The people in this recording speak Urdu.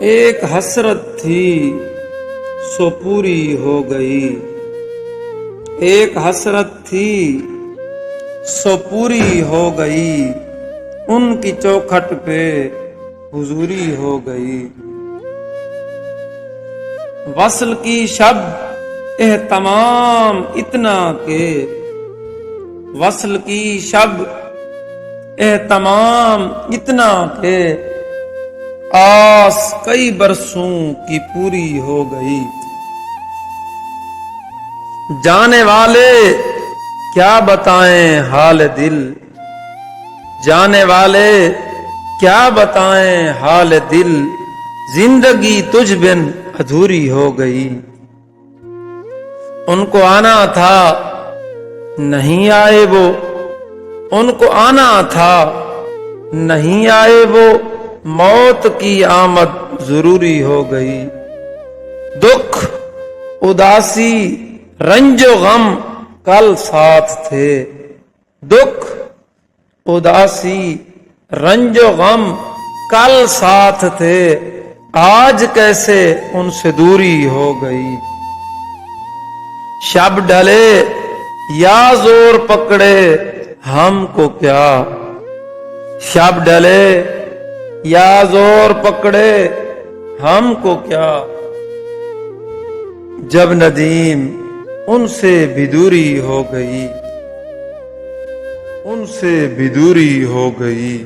ایک حسرت تھی سو پوری ہو گئی، ایک حسرت تھی سو پوری ہو گئی، ان کی چوکھٹ پہ حضوری ہو گئی۔ وصل کی شب اہتمام اتنا کہ، وصل کی شب اہتمام اتنا کہ آس کئی برسوں کی پوری ہو گئی۔ جانے والے کیا بتائیں حال دل، جانے والے کیا بتائیں حال دل، زندگی تجھ بن ادھوری ہو گئی۔ ان کو آنا تھا نہیں آئے وہ، ان کو آنا تھا نہیں آئے وہ، موت کی آمد ضروری ہو گئی۔ دکھ اداسی رنج و غم کل ساتھ تھے، دکھ اداسی رنج و غم کل ساتھ تھے، آج کیسے ان سے دوری ہو گئی۔ شب ڈھلے یا زور پکڑے ہم کو کیا، شب ڈھلے یا زور پکڑے ہم کو کیا، جب ندیم ان سے بھی دوری ہو گئی، ان سے بھی دوری ہو گئی۔